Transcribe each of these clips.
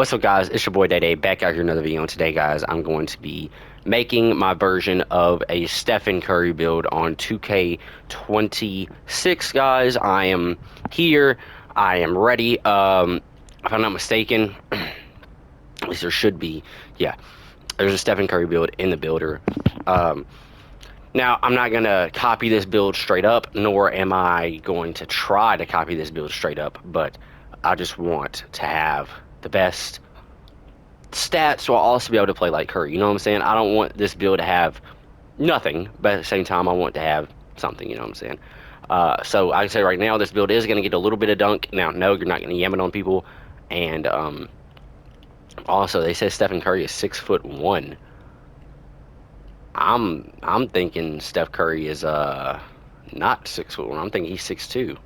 What's up, guys? It's your boy Day Day back out here another video. And today, guys, I'm going to be making my version of a Stephen Curry build on 2K26, guys. I am here. I am ready. If I'm not mistaken, at least there should be. Yeah, there's a Stephen Curry build in the builder. Now, I'm not going to copy this build straight up, nor am I going to try to copy this build straight up, but I just want to have the best stats while also be able to play like Curry. You know what I'm saying? I don't want this build to have nothing, but at the same time, I want to have something. You know what I'm saying? So I can say right now, this build is going to get a little bit of dunk. Now, no, you're not going to yam it on people. And also, they say Stephen Curry is 6'1". I'm thinking Steph Curry is not 6'1". I'm thinking he's 6'2".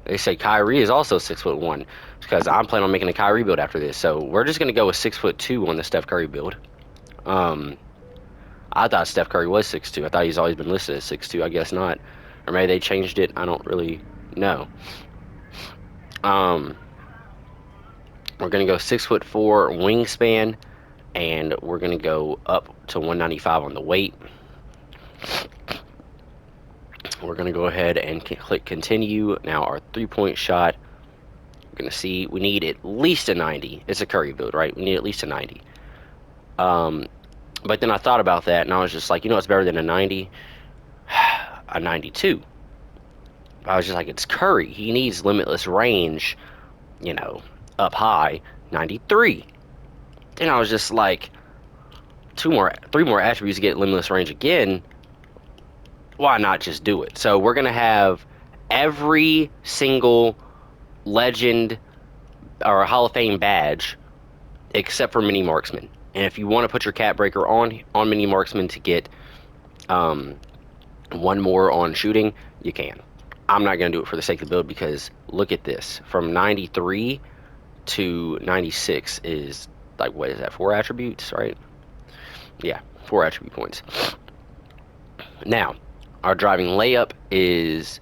They say Kyrie is also 6'1", because I'm planning on making a Kyrie build after this. So we're just gonna go with 6'2" on the Steph Curry build. I thought Steph Curry was 6'2". I thought he's always been listed as 6'2". I guess not, or maybe they changed it. I don't really know. We're gonna go 6'4" wingspan, and we're gonna go up to 195 on the weight. We're going to go ahead and click continue. Now our 3-point shot, we're going to see we need at least a 90. It's a Curry build, right? We need at least a 90. But then I thought about that, and I was just like, you know what's better than a 90? A 92. I was just like, it's Curry. He needs limitless range, you know, up high. 93. Then I was just like, three more attributes to get limitless range again. Why not just do it? So we're gonna have every single legend or Hall of Fame badge except for Mini Marksman. And if you want to put your Cat Breaker on Mini Marksman to get one more on shooting, you can. I'm not gonna do it for the sake of the build, because look at this. From 93 to 96 is like, what is that? 4 attributes, right? Yeah, 4 attribute points. Now, our driving layup is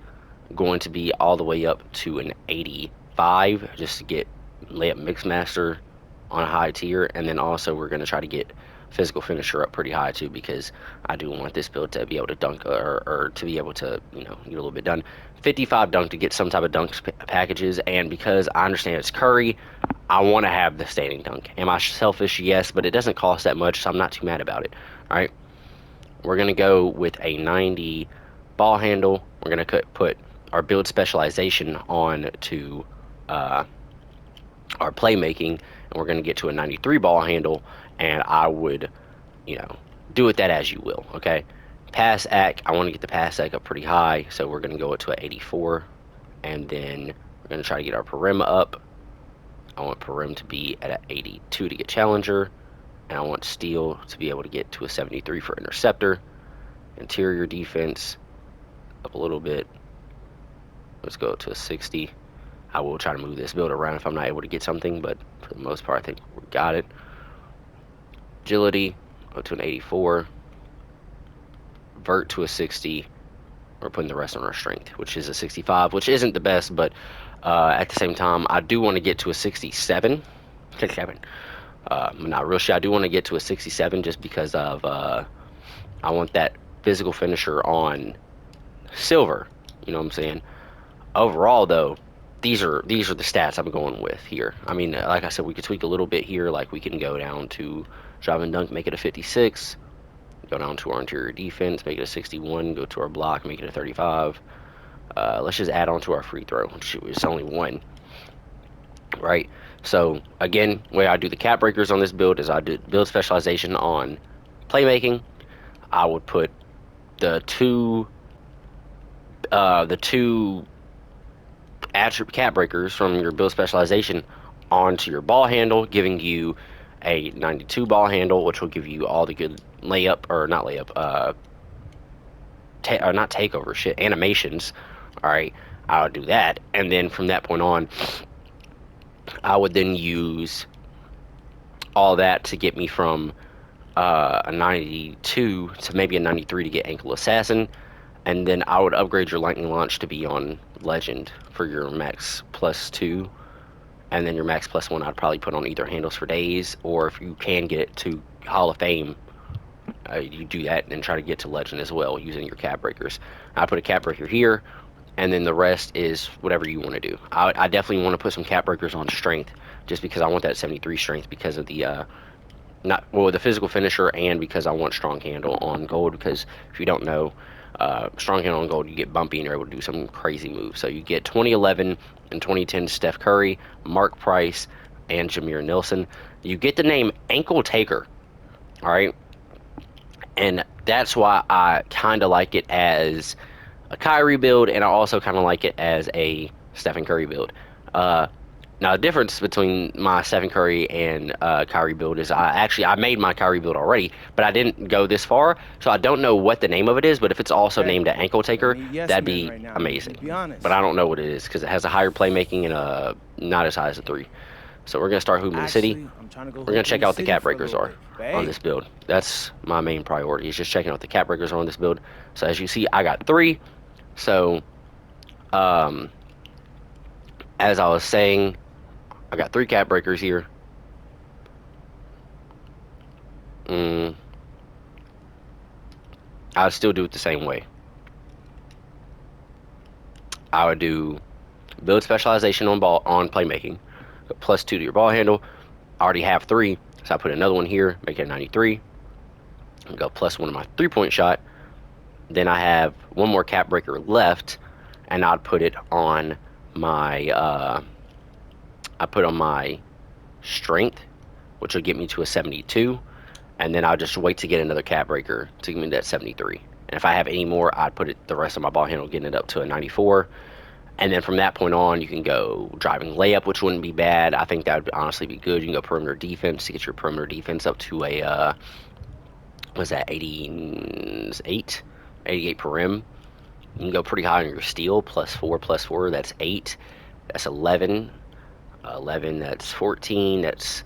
going to be all the way up to an 85, just to get layup mixmaster on a high tier. And then also we're going to try to get physical finisher up pretty high too, because I do want this build to be able to dunk, or to be able to, you know, get a little bit done. 55 dunk to get some type of dunk packages. And because I understand it's Curry, I want to have the standing dunk. Am I selfish? Yes, but it doesn't cost that much, so I'm not too mad about it. All right. We're going to go with a 90 ball handle. We're going to put our build specialization on to our playmaking, and we're going to get to a 93 ball handle, and I would, you know, do with that as you will, okay? Pass act, I want to get the pass act up pretty high, so we're going to go to an 84, and then we're going to try to get our perim up. I want perim to be at an 82 to get challenger, and I want steal to be able to get to a 73 for interceptor. Interior defense up a little bit. Let's go to a 60. I will try to move this build around if I'm not able to get something, but for the most part, I think we got it. Agility, go to an 84. Vert to a 60. We're putting the rest on our strength, which is a 65, which isn't the best, but at the same time, I do want to get to a 67. 67. I'm not real sure. I do want to get to a 67 just because of I want that physical finisher on silver. You know what I'm saying? Overall, though, these are the stats I'm going with here. I mean, like I said, we could tweak a little bit here. Like, we can go down to drive and dunk, make it a 56. Go down to our interior defense, make it a 61. Go to our block, make it a 35. Let's just add on to our free throw. It's only 1. Right? So, again, the way I do the Cat Breakers on this build is I do build specialization on playmaking. I would put the two attribute Cat Breakers from your build specialization onto your ball handle, giving you a 92 ball handle, which will give you all the good layup, or not layup, not takeover, shit, animations. All right, I would do that, and then from that point on, I would then use all that to get me from a 92 to maybe a 93 to get ankle assassin. And then I would upgrade your lightning launch to be on legend for your max +2 and then your max plus one I'd probably put on either handles for days, or if you can get it to Hall of Fame, you do that and try to get to legend as well using your cap breakers. I put a cap breaker here, and then the rest is whatever you want to do. I definitely want to put some cap breakers on strength, just because I want that 73 strength because of the not well the physical finisher, and because I want strong handle on gold. Because if you don't know, strong handle on gold, you get bumpy and you're able to do some crazy moves. So you get 2011 and 2010 Steph Curry, Mark Price, and Jameer Nelson. You get the name Ankle Taker. All right, and that's why I kind of like it as a Kyrie build, and I also kind of like it as a Stephen Curry build. Now the difference between my Stephen Curry and Kyrie build is I made my Kyrie build already, but I didn't go this far, so I don't know what the name of it is. But if it's also named an Ankle Taker, that'd be amazing. But I don't know what it is because it has a higher playmaking and not as high as a 3. So we're gonna start hooping the city. We're gonna check out what the cap breakers are on this build. That's my main priority, is just checking out what the cap breakers are on this build. So as you see, I got 3. So as I was saying, I got 3 cap breakers here. I would still do it the same way. I would do build specialization on playmaking, +2 to your ball handle. I already have 3, so I put another one here, make it a 93. And go +1 to my 3-point shot. Then I have one more cap breaker left, and I'd put it on my strength, which will get me to a 72, and then I'll just wait to get another cap breaker to give me that 73. And if I have any more, I'd put the rest of my ball handle, getting it up to a 94. And then from that point on, you can go driving layup, which wouldn't be bad. I think that would honestly be good. You can go perimeter defense to get your perimeter defense up to a, was that 88? 88 per rim. You can go pretty high on your steal, +4, that's 8. That's 11. 11, that's 14, that's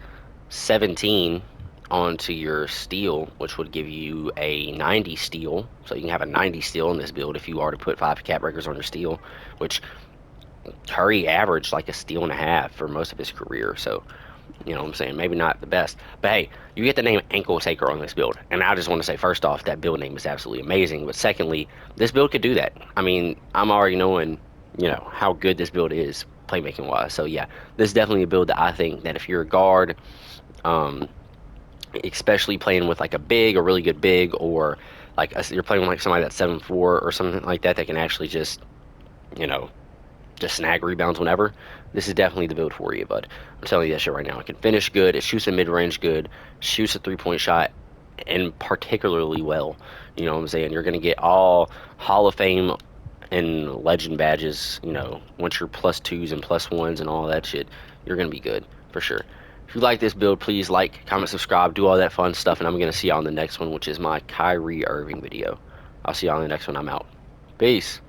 17 onto your steal, which would give you a 90 steal. So you can have a 90 steal in this build if you are to put 5 cap breakers on your steal, which Curry averaged like a steal and a half for most of his career. So, you know what I'm saying? Maybe not the best. But hey, you get the name Ankle Taker on this build. And I just want to say, first off, that build name is absolutely amazing. But secondly, this build could do that. I mean, I'm already knowing, you know, how good this build is playmaking wise. So yeah, this is definitely a build that I think that if you're a guard, especially playing with like a big, a really good big, or like you're playing with like somebody that's 7'4" or something like that, that can actually just, you know, just snag rebounds whenever, this is definitely the build for you, bud. I'm telling you that shit right now. It can finish good, it shoots a mid-range good, shoots a 3-point shot, and particularly well. You know what I'm saying? You're going to get all Hall of Fame and legend badges, you know, once you're +2s and +1s and all that shit, you're going to be good, for sure. If you like this build, please like, comment, subscribe, do all that fun stuff, and I'm going to see y'all on the next one, which is my Kyrie Irving video. I'll see y'all on the next one. I'm out. Peace.